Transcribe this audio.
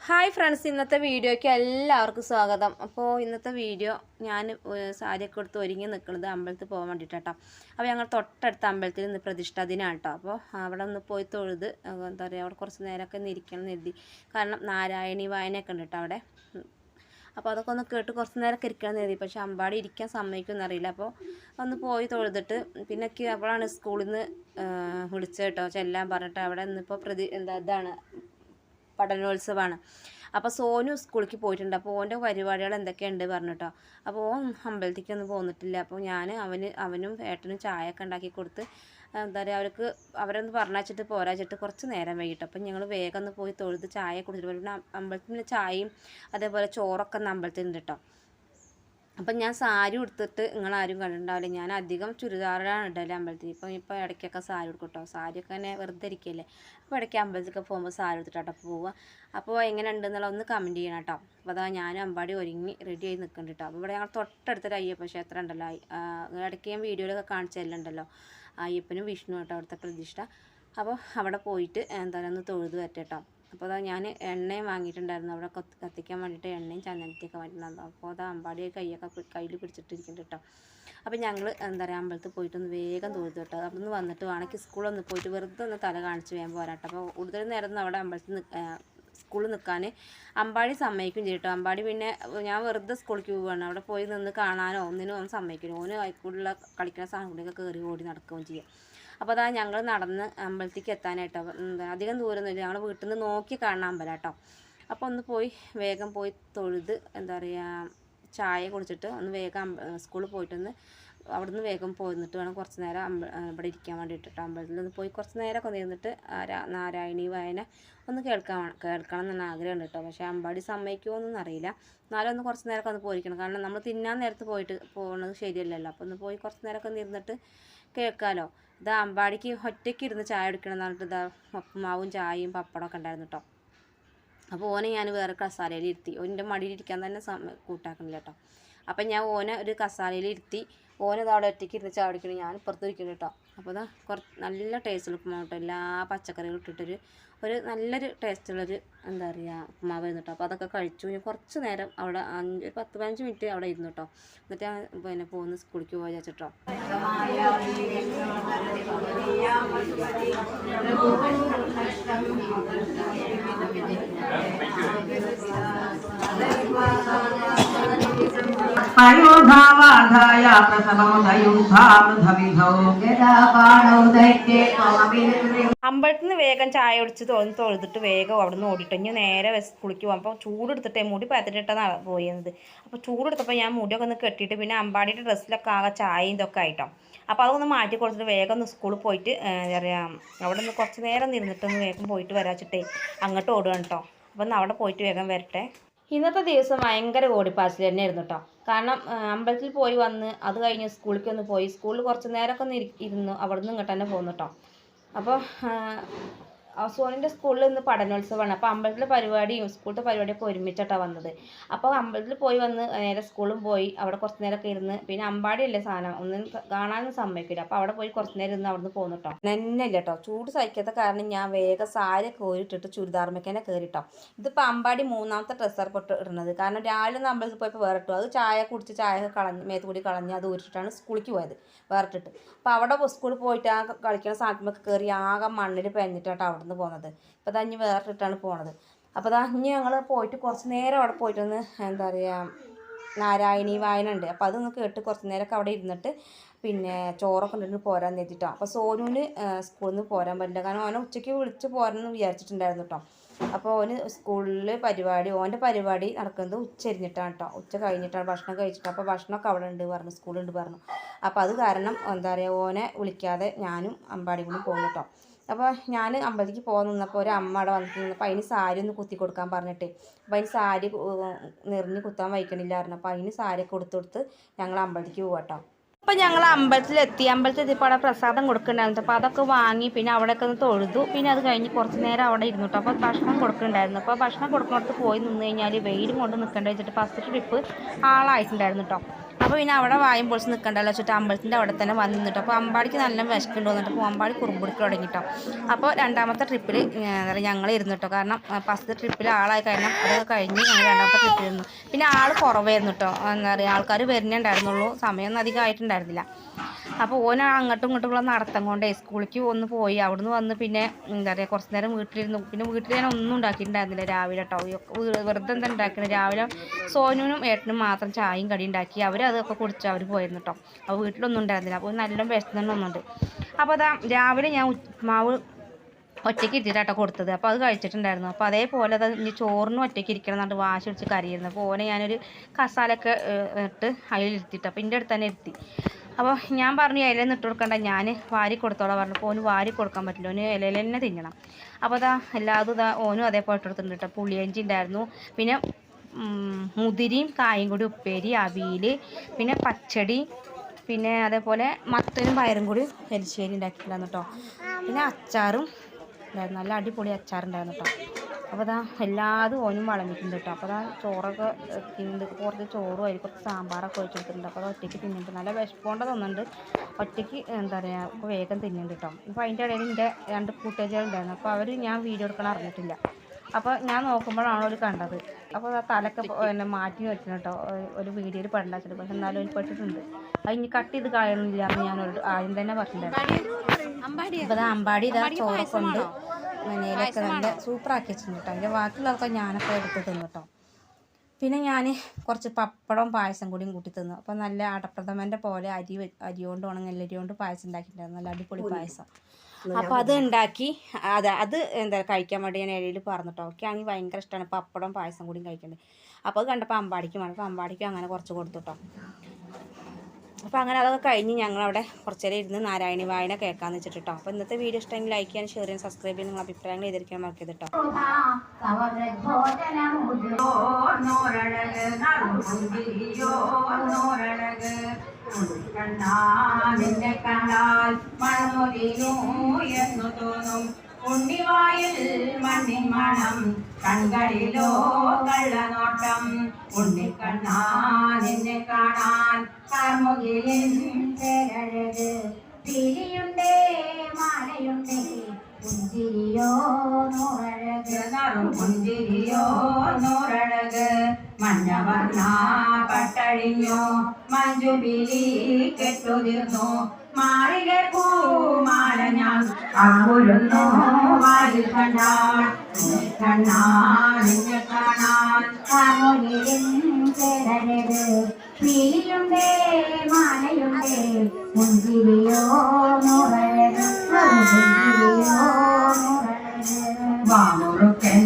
Hi friends, ഇന്നത്തെ വീഡിയോയ്ക്ക് എല്ലാവർക്കും സ്വാഗതം. അപ്പോൾ ഇന്നത്തെ വീഡിയോ ഞാൻ സാരിയൊക്കെ കൊടുത്ത് ഒരുങ്ങി നിൽക്കുന്നത് അമ്പലത്തിൽ പോകാൻ വേണ്ടിയിട്ടാട്ടോ. അപ്പോൾ ഞങ്ങൾ തൊട്ടടുത്ത അമ്പലത്തിൽ നിന്ന് പ്രതിഷ്ഠ ദിനമാണ് കേട്ടോ. അപ്പോൾ അവിടെ ഒന്ന് പോയി തൊഴുത് എന്താ പറയുക, അവിടെ കുറച്ച് നേരമൊക്കെ ഒന്ന് ഇരിക്കണം എന്ന് കരുതി. കാരണം നാരായണി വായനയൊക്കെ ഉണ്ട് കേട്ടോ അവിടെ. അപ്പോൾ അതൊക്കെ ഒന്ന് കേട്ട് കുറച്ച് നേരമൊക്കെ ഇരിക്കണം എന്ന് കരുതി. പക്ഷേ അമ്പാടി ഇരിക്കാൻ സമ്മതിക്കുമെന്ന് അറിയില്ല. അപ്പോൾ ഒന്ന് പോയി തൊഴുതിട്ട് പിന്നെ അപ്പോഴാണ് സ്കൂളിൽ നിന്ന് വിളിച്ചത് കേട്ടോ, ചെല്ലാൻ പറഞ്ഞിട്ട്. അവിടെ നിന്നിപ്പോൾ ഇതാണ് പഠനോത്സവമാണ്. അപ്പോൾ സോനു സ്കൂളിലേക്ക് പോയിട്ടുണ്ട്. അപ്പോൾ ഓൻ്റെ പരിപാടികൾ എന്തൊക്കെയുണ്ട് പറഞ്ഞിട്ടോ. അപ്പോൾ ഓൻ അമ്പലത്തേക്കൊന്നും പോന്നിട്ടില്ല. അപ്പോൾ ഞാൻ അവനും ഏട്ടനും ചായ ഒക്കെ ഉണ്ടാക്കി കൊടുത്ത് എന്താ പറയുക, അവരൊന്ന് പറഞ്ഞിട്ട് പോരാച്ചിട്ട് കുറച്ച് നേരം വൈകിട്ട്. അപ്പം ഞങ്ങൾ വേഗം ഒന്ന് പോയി തൊഴുത് ചായ കുടിച്ചിട്ട് പിന്നെ അമ്പലത്തിൽ ചായയും അതേപോലെ ചോറൊക്കെ ഒന്ന് അമ്പലത്തിലുണ്ട് കേട്ടോ. അപ്പം ഞാൻ സാരി ഉടുത്തിട്ട് നിങ്ങളാരും കണ്ടിട്ടുണ്ടാവില്ല. ഞാൻ അധികം ചുരിദാറാണ് ഇടല് അമ്പലത്തിൽ. ഇപ്പോൾ ഇടയ്ക്കൊക്കെ സാരി ഉടുക്കും കേട്ടോ. സാരിയൊക്കെ തന്നെ വെറുതെ ഇരിക്കുകയല്ലേ. അപ്പോൾ ഇടയ്ക്ക് അമ്പലത്തിലൊക്കെ പോകുമ്പോൾ സാരി എടുത്തിട്ടാട്ടോ പോവുക. അപ്പോൾ എങ്ങനെ ഉണ്ടെന്നുള്ള ഒന്ന് കമൻറ്റ് ചെയ്യണം കേട്ടോ. അപ്പോൾ അതാ ഞാൻ അമ്പാടി ഒരുങ്ങി റെഡി ആയി നിൽക്കുന്നുണ്ട് കേട്ടോ. അപ്പോൾ ഇവിടെ ഞങ്ങൾ തൊട്ടടുത്തൊരു അയ്യപ്പ ക്ഷേത്രം ഉണ്ടല്ലോ, ഇടയ്ക്ക് ഞാൻ വീഡിയോയിലൊക്കെ കാണിച്ചു തരുന്നുണ്ടല്ലോ, അയ്യപ്പനും വിഷ്ണു കേട്ടോ അവിടുത്തെ പ്രതിഷ്ഠ. അപ്പോൾ അവിടെ പോയിട്ട് എന്തായാലും ഒന്ന് തൊഴുത് വരട്ടെ കേട്ടോ. അപ്പോൾ അതാ ഞാൻ എണ്ണയും വാങ്ങിയിട്ടുണ്ടായിരുന്നു അവിടെ കത്തിക്കാൻ വേണ്ടിയിട്ട്, എണ്ണയും ചന്ദനത്തിയൊക്കെ വാങ്ങിയിട്ടുണ്ടായിരുന്നു. അപ്പോൾ അതാ അമ്പാടി കയ്യിൽ പിടിച്ചിട്ടിരിക്കുന്നുണ്ട് കേട്ടോ. അപ്പോൾ ഞങ്ങൾ എന്താ പറയുക, അമ്പലത്തിൽ പോയിട്ടൊന്ന് വേഗം തൊഴുതു കേട്ടോ. അവിടെ നിന്ന് വന്നിട്ട് വേണമെങ്കിൽ സ്കൂളൊന്ന് പോയിട്ട് വെറുതെ ഒന്ന് തല കാണിച്ച് വേഗം പോരാട്ടോ. അപ്പോൾ കൂടുതൽ നേരം അവിടെ അമ്പലത്തിൽ സ്കൂളിൽ നിൽക്കാൻ അമ്പാടി സമ്മതിക്കും ചെയ്തിട്ടോ. അമ്പാടി പിന്നെ ഞാൻ വെറുതെ സ്കൂളിലേക്ക് പോവുകയാണ്, അവിടെ പോയി നിന്ന് കാണാനോ ഒന്നിനും ഒന്നും സമ്മതിക്കില്ല. ഓന് ഹൈസ്കൂളിലുള്ള കളിക്കുന്ന സാധനങ്ങളൊക്കെ കയറി ഓടി നടക്കുകയും ചെയ്യും. അപ്പോൾ അതാ ഞങ്ങൾ നടന്ന് അമ്പലത്തേക്ക് എത്താനായിട്ടോ. അധികം ദൂരമൊന്നുമില്ല, ഞങ്ങൾ വീട്ടിൽ നിന്ന് നോക്കി കാണാൻ അമ്പലം കേട്ടോ. അപ്പോൾ ഒന്ന് വേഗം പോയി തൊഴുത് എന്താ പറയുക, ചായ കുടിച്ചിട്ട് ഒന്ന് വേഗം സ്കൂളിൽ പോയിട്ടൊന്ന് അവിടുന്ന് വേഗം പോന്നിട്ട് വേണം കുറച്ച് നേരം ഇവിടെ ഇരിക്കാൻ വേണ്ടിയിട്ട്. അമ്പലത്തിൽ ഒന്ന് പോയി കുറച്ച് നേരമൊക്കെ ഒന്ന് ഇരുന്നിട്ട് നാരായണി വായന ഒന്ന് കേൾക്കണം എന്നാണ് ആഗ്രഹമുണ്ട് കേട്ടോ. പക്ഷേ അമ്പാടി സമ്മതിക്കുമോയെന്നൊന്നും അറിയില്ല. എന്നാലും ഒന്ന് കുറച്ച് നേരമൊക്കെ ഒന്ന് പോയിരിക്കണം. കാരണം നമ്മൾ തിന്നാൻ നേരത്ത് പോകുന്നത് ശരിയല്ലല്ലോ. അപ്പോൾ ഒന്ന് പോയി കുറച്ച് നേരമൊക്കെ ഒന്ന് ഇരുന്നിട്ട് കേൾക്കാമല്ലോ. ഇതാ അമ്പാടിക്ക് ഒറ്റയ്ക്ക് ഇരുന്ന് ചായ എടുക്കണം എന്ന് പറഞ്ഞിട്ട് ഇതാ ഉപ്പുമാവും ചായയും പപ്പടമൊക്കെ ഉണ്ടായിരുന്നു കേട്ടോ. അപ്പോൾ ഓനെ ഞാൻ വേറെ കസാലയിൽ ഇരുത്തി. ഓൻ്റെ മടിയിലിരിക്കാൻ തന്നെ കൂട്ടാക്കണില്ല കേട്ടോ. അപ്പം ഞാൻ ഓനെ ഒരു കസാലയിൽ ഇരുത്തി. ഓനത് അവിടെ ഒറ്റയ്ക്ക് ഇരുന്ന് ചായ കുടിക്കണം, ഞാൻ ഇപ്പുറത്ത് ഇരിക്കണം കേട്ടോ. അപ്പോൾ അതാ നല്ല ടേസ്റ്റുള്ള ഉപ്പുമാവ് കേട്ടോ. എല്ലാ പച്ചക്കറികളും ഇട്ടിട്ടൊരു നല്ലൊരു ടേസ്റ്റുള്ളൊരു എന്താ പറയുക ഉപ്പുമാവ് ഇരുന്നു കേട്ടോ. അപ്പോൾ അതൊക്കെ കഴിച്ചു. ഞാൻ കുറച്ച് നേരം അവിടെ 10-15 മിനിറ്റ് അവിടെ ഇരുന്നു കേട്ടോ. എന്നിട്ട് ഞാൻ പിന്നെ പോകുന്ന സ്കൂളിലേക്ക് പോയി വെച്ചിട്ടോ. അമ്പലത്തിൽ നിന്ന് വേഗം ചായ കുടിച്ച് തൊഴുതിട്ട് വേഗം അവിടെ നിന്ന് ഓടിയിട്ട് ഇനി നേരെ സ്കൂളിലേക്ക് പോകും. അപ്പോൾ ചൂടെടുത്തിട്ടേ മുടി പരത്തിട്ടാണ് പോയത്. അപ്പോൾ ചൂടെടുത്തപ്പോൾ ഞാൻ മുടിയൊക്കെ ഒന്ന് കെട്ടിയിട്ട് പിന്നെ അമ്പാടിയുടെ ഡ്രസ്സിലൊക്കെ ആകെ ചായയും ഇതൊക്കെ ആയിട്ടോ. അപ്പോൾ അതൊന്ന് മാറ്റി കൊടുത്തിട്ട് വേഗം ഒന്ന് സ്കൂളിൽ പോയിട്ട് എന്താ പറയുക, അവിടെ നിന്ന് കുറച്ച് നേരം നിന്നിട്ടൊന്ന് വേഗം പോയിട്ട് വരാച്ചിട്ടേ അങ്ങോട്ട് ഓടുകയാണ് കേട്ടോ. അപ്പോൾ ഒന്ന് അവിടെ പോയിട്ട് വേഗം വരട്ടെ. ഇന്നത്തെ ദിവസം ഭയങ്കര ഓടിപ്പാച്ചിൽ തന്നെ ആയിരുന്നു കേട്ടോ. കാരണം അമ്പലത്തിൽ പോയി വന്ന് അത് കഴിഞ്ഞ് സ്കൂളിലേക്ക് ഒന്ന് പോയി, സ്കൂളിൽ കുറച്ച് നേരമൊക്കെ ഒന്ന് ഇരുന്നു അവിടെ നിന്ന് ഇങ്ങോട്ട് തന്നെ പോകുന്നു കേട്ടോ. അപ്പോൾ സോനിൻ്റെ സ്കൂളിൽ ഇന്ന് പഠനോത്സവമാണ്. അപ്പോൾ അമ്പലത്തിലെ പരിപാടിയും സ്കൂളിലത്തെ പരിപാടിയൊക്കെ ഒരുമിച്ചിട്ടാണ് വന്നത്. അപ്പോൾ അമ്പലത്തിൽ പോയി വന്ന് നേരെ സ്കൂളും പോയി അവിടെ കുറച്ച് നേരമൊക്കെ ഇരുന്ന്, പിന്നെ അമ്പാടിയല്ലേ സാധനം ഒന്നും കാണാനൊന്നും സമ്മതിക്കില്ല. അപ്പോൾ അവിടെ പോയി കുറച്ച് നേരം ഇരുന്ന് അവിടെ നിന്ന് പോകുന്നു കേട്ടോ. നന്നല്ല കേട്ടോ, ചൂട് സഹിക്കാത്ത കാരണം ഞാൻ വേഗം സാരി കോരിട്ടിട്ട് ചുരിദാർമേക്കനെ കയറിട്ടോ. ഇതിപ്പോൾ അമ്പാടി 3ാമത്തെ ഡ്രസ്സാണ് പൊട്ട് ഇടുന്നത്. കാരണം രാവിലെ ഒന്ന് അമ്പലത്തിൽ പോയപ്പോൾ വേറിട്ടു, അത് ചായ കുടിച്ച് ചായ മേത്ത് കൂടി കളഞ്ഞ് അത് ഊരിട്ടിട്ടാണ് സ്കൂളിലേക്ക് പോയത് വേറിട്ടിട്ട്. അപ്പോൾ അവിടെ സ്കൂളിൽ പോയിട്ട് ആ കളിക്കുന്ന സാധനമൊക്കെ കയറി ആകെ മണ്ണിൽ പെഞ്ഞിട്ടാണ് അവിടെ നിന്ന് പോകുന്നത്. ഇപ്പോൾ തഞ്ഞ് വേറിട്ടിട്ടാണ് പോണത്. അപ്പോൾ തഞ്ഞ് ഞങ്ങൾ പോയിട്ട് കുറച്ച് നേരം അവിടെ പോയിട്ടൊന്ന് എന്താ പറയുക, നാരായണി വായന ഉണ്ട്. അപ്പോൾ അതൊന്ന് കേട്ട് കുറച്ച് നേരമൊക്കെ അവിടെ ഇരുന്നിട്ട് പിന്നെ ചോറൊക്കെ ഉണ്ടെന്ന് പോരാൻ നേരിട്ടോ. അപ്പോൾ സോനുവിന് സ്കൂളിൽ നിന്ന് പോരാൻ പറ്റില്ല, കാരണം ഓനെ ഉച്ചയ്ക്ക് വിളിച്ച് പോരാന്ന് വിചാരിച്ചിട്ടുണ്ടായിരുന്നു കേട്ടോ. അപ്പോൾ ഓന് സ്കൂളിൽ ഓൻ്റെ പരിപാടി നടക്കുന്നത് ഉച്ചരിഞ്ഞിട്ടാണ് കേട്ടോ. ഉച്ച കഴിഞ്ഞിട്ടാണ് ഭക്ഷണം കഴിച്ചിട്ട്. അപ്പോൾ ഭക്ഷണമൊക്കെ അവിടെ ഉണ്ട് പറഞ്ഞു, സ്കൂളുണ്ട് പറഞ്ഞു. അപ്പോൾ അത് കാരണം എന്താ പറയുക, ഓനെ വിളിക്കാതെ ഞാനും അമ്പാടി കൂടി പോകുന്നു കേട്ടോ. അപ്പോൾ ഞാൻ അമ്പലത്തിലേക്ക് പോകാൻ നിന്നപ്പോൾ ഒരു അമ്മ അവിടെ വന്നിട്ട് നിന്നപ്പോൾ അതിന് സാരി ഒന്ന് കുത്തി കൊടുക്കാൻ പറഞ്ഞിട്ട്, അപ്പോൾ അതിന് സാരി നിറഞ്ഞ് കുത്താൻ വയ്ക്കണില്ലായിരുന്നു. അപ്പോൾ അതിന് സാരിയൊക്കെ കൊടുത്ത് ഞങ്ങൾ അമ്പലത്തിലേക്ക് പോകാം. അപ്പോൾ ഞങ്ങൾ അമ്പലത്തിലെത്തിയപ്പോൾ അവിടെ പ്രസാദം കൊടുക്കുന്നുണ്ടായിരുന്നു. അപ്പോൾ അതൊക്കെ വാങ്ങി പിന്നെ അവിടെയൊക്കെ ഒന്ന് തൊഴുതു. പിന്നെ അത് കഴിഞ്ഞ് കുറച്ച് നേരം അവിടെ ഇരുന്നു കേട്ടോ. അപ്പോൾ ഭക്ഷണം കൊടുക്കുന്നുണ്ടായിരുന്നു. അപ്പോൾ ഭക്ഷണം കൊടുക്കുന്നിടത്ത് പോയി നിന്ന് കഴിഞ്ഞാൽ വെയിലും കൊണ്ട് നിൽക്കേണ്ട വെച്ചിട്ട് ഫസ്റ്റ് ട്രിപ്പ് ആളായിട്ടുണ്ടായിരുന്നു കേട്ടോ. അപ്പോൾ പിന്നെ അവിടെ വായും പൊളിച്ച് നിൽക്കണ്ടല്ലോ വെച്ചിട്ട് അമ്പലത്തിൻ്റെ അവിടെ തന്നെ വന്ന് നിന്നിട്ടോ. അപ്പോൾ അമ്പാടിക്ക് നല്ല വിശക്കുണ്ട് വന്നിട്ട് അപ്പോൾ അമ്പാടി കുറുമ്പുടിക്ക് തുടങ്ങിട്ടോ. അപ്പോൾ രണ്ടാമത്തെ ട്രിപ്പിൽ എന്താ പറയുക ഞങ്ങൾ ഇരുന്നിട്ടോ. കാരണം ഫസ്റ്റ് ട്രിപ്പിൽ ആളായി കാരണം അതൊക്കെ കഴിഞ്ഞ് ഞങ്ങൾ രണ്ടാമത്തെ ട്രിപ്പിൽ ഇരുന്നു. പിന്നെ ആൾ കുറവായിരുന്നു കേട്ടോ. എന്താ പറയുക ആൾക്കാർ വരുന്നുണ്ടായിരുന്നുള്ളൂ, സമയമൊന്നും അധികം ആയിട്ടുണ്ടായിരുന്നില്ല. അപ്പോൾ ഓൻ അങ്ങോട്ടും ഇങ്ങോട്ടുമുള്ള നടത്തം കൊണ്ടേ സ്കൂളിലേക്ക് ഒന്ന് പോയി. അവിടുന്ന് വന്ന് പിന്നെ എന്താ പറയുക കുറച്ച് നേരം വീട്ടിലിരുന്നു. പിന്നെ വീട്ടിൽ ഞാൻ ഒന്നും ഉണ്ടാക്കിയിട്ടുണ്ടായിരുന്നില്ല രാവിലെ കേട്ടോ. വെറുതെ എന്താ ഉണ്ടാക്കുന്നത്, രാവിലെ സോനുവിനും ഏട്ടനും മാത്രം ചായയും കടി ഉണ്ടാക്കി. അതൊക്കെ കുടിച്ച് അവർ പോയിരുന്നു കേട്ടോ. അപ്പോൾ വീട്ടിലൊന്നും ഉണ്ടായിരുന്നില്ല. അപ്പോൾ നല്ല വിശന്നൊന്നുണ്ട്. അപ്പോൾ അതാ രാവിലെ ഞാൻ ഉപ്മാവ് ഒറ്റയ്ക്ക് ഇരുത്തിയിട്ടാട്ടോ കൊടുത്തത്. അപ്പോൾ അത് കഴിച്ചിട്ടുണ്ടായിരുന്നു. അപ്പോൾ അതേപോലെ അത് ഇനി ചോറിനും ഒറ്റയ്ക്ക് ഇരിക്കണം എന്നിട്ട് വാശി പിടിച്ച് കറിയായിരുന്നു. അപ്പോൾ ഓനെ ഞാനൊരു കസാലൊക്കെ ഇട്ട് അതിലിരുത്തിയിട്ട് അപ്പോൾ എൻ്റെ അടുത്ത് തന്നെ ഇരുത്തി. അപ്പോൾ ഞാൻ പറഞ്ഞു ഇലയൊന്നും ഇട്ട് കൊടുക്കണ്ട, ഞാൻ വാരി കൊടുത്തോളാം പറഞ്ഞപ്പോൾ ഓന് വാരി കൊടുക്കാൻ പറ്റില്ല, ഓന് ഇലയിൽ തന്നെ തിന്നണം. അപ്പോൾ എല്ലാതും ഓനും അതേപോലെ ഇട്ട് കൊടുത്തിട്ടുണ്ട് കേട്ടോ. പുളിയഞ്ചി ഉണ്ടായിരുന്നു, പിന്നെ മുതിരിയും കായും കൂടി ഉപ്പേരി, അവിയൽ, പിന്നെ പച്ചടി, പിന്നെ അതേപോലെ മത്തനും പയറും കൂടി എലിശ്ശേരി ഉണ്ടാക്കിയിട്ടുണ്ടായിരുന്നു കേട്ടോ. പിന്നെ അച്ചാറും ഉണ്ടായിരുന്നു, നല്ല അടിപൊളി അച്ചാറുണ്ടായിരുന്നു കേട്ടോ. അപ്പോൾ എല്ലാതും ഓനും വളമിട്ടുണ്ട് കേട്ടോ. അപ്പോൾ ചോറൊക്കെ തിന്നുണ്ട്, കുറച്ച് ചോറും അതിൽ കുറച്ച് സാമ്പാറൊക്കെ ഒഴിച്ചെടുത്തിട്ടുണ്ട്. അപ്പോൾ ഒറ്റയ്ക്ക് തിന്നുന്നുണ്ട്, നല്ല വിശപ്പോണ്ട് തോന്നുന്നുണ്ട്. ഒറ്റയ്ക്ക് എന്താ പറയുക ഇപ്പോൾ വേഗം തിന്നുന്നുണ്ട് കേട്ടോ. അപ്പോൾ അതിൻ്റെ ഇടയിൽ എൻ്റെ 2 കൂട്ടുകാരികളുണ്ടായിരുന്നു. അപ്പോൾ അവർ ഞാൻ വീഡിയോ എടുക്കണം അറിഞ്ഞിട്ടില്ല. അപ്പോൾ ഞാൻ നോക്കുമ്പോഴാണ് അവർ കണ്ടത്. അപ്പോൾ തലക്കെ പിന്നെ മാറ്റി വെക്കണം കേട്ടോ, ഒരു വീഡിയോയിൽ പെടണ്ടാച്ചിട്ട്. പക്ഷെ എന്നാലും എനിക്ക് പെട്ടിട്ടുണ്ട്. അത് ഇനി കട്ട് ചെയ്ത് കളയണില്ല എന്ന് ഞാൻ ആദ്യം തന്നെ പറഞ്ഞിട്ടുണ്ടായിരുന്നു. അപ്പോൾ അമ്പാടി ചോറൊക്കെ ഉണ്ട്, മനയിലൊക്കെ നല്ല സൂപ്പറാക്കി വെച്ചിട്ടുണ്ട് കേട്ടോ. അതിൻ്റെ ബാക്കിയുള്ളതൊക്കെ ഞാനൊക്കെ എടുത്ത് തിന്നു കേട്ടോ. പിന്നെ ഞാൻ കുറച്ച് പപ്പടവും പായസം കൂടിയും കൂട്ടി തിന്നു. അപ്പോൾ നല്ല അടപ്രഥമൻ്റെ പോലെ അരി കൊണ്ട് നെല്ലരി കൊണ്ട് പായസം ഉണ്ടാക്കിയിട്ടുണ്ടായിരുന്നു, നല്ല അടിപൊളി പായസം. അപ്പോൾ അത് ഉണ്ടാക്കി അത് എന്താ കഴിക്കാൻ വേണ്ടി ഞാൻ ഇടയിൽ പറഞ്ഞിട്ടോ. എനിക്കാണെങ്കിൽ ഭയങ്കര ഇഷ്ടമാണ് പപ്പടവും പായസം കൂടിയും കഴിക്കേണ്ടത്. അപ്പോൾ അത് കണ്ടപ്പോൾ അമ്പാടിക്കും വേണം, അപ്പോൾ അമ്പാടിക്കും അങ്ങനെ കുറച്ച് കൊടുത്തു കേട്ടോ. അപ്പോൾ അങ്ങനെ അതൊക്കെ കഴിഞ്ഞ് ഞങ്ങളവിടെ കുറച്ച് നേരം ഇരുന്ന് നാരായണി വായന കേൾക്കാമെന്ന് വെച്ചിട്ട് കേട്ടോ. അപ്പോൾ ഇന്നത്തെ വീഡിയോ ഇഷ്ടമെങ്കിൽ ലൈക്ക് ചെയ്യാൻ, ഷെയർ ചെയ്യാൻ, സബ്സ്ക്രൈബ് ചെയ്യാൻ, നിങ്ങളുടെ അഭിപ്രായങ്ങൾ എതിർക്കാൻ മറക്കരുത് കേട്ടോ. ഉണ്ണിവായിൽ മണ്ണിൻ മണം, കൺകളിലോ കള്ളനോട്ടം. ഉണ്ണിക്കണ്ണാ നിന്നെ കാണാൻ കാർമുകിലിൻ പേരഴക്. തിരിയുണ്ടേ മാലയുണ്ടേ പുഞ്ചിരിയോ നൂറഴക്. പുഞ്ചിരിയോ നൂറഴക്. മഞ്ഞവർണ്ണ പട്ടഴിഞ്ഞോ മഞ്ജുബിലി കെട്ടുതിർന്നു. മാറിലെ പൂമാല ഞാൻ അമ്പുരുന്നു വാരിൽ കണ്ടാൽ. കണ്ണാ നിന്നെ കാണാൻ കാർമുകിലിൻ പേരഴക്. പീലിയുണ്ടേ മാലയുണ്ടേ പുഞ്ചിരിയോ നൂറഴക്. പുഞ്ചിരിയോ നൂറഴക്. വാമുറുക്കൻ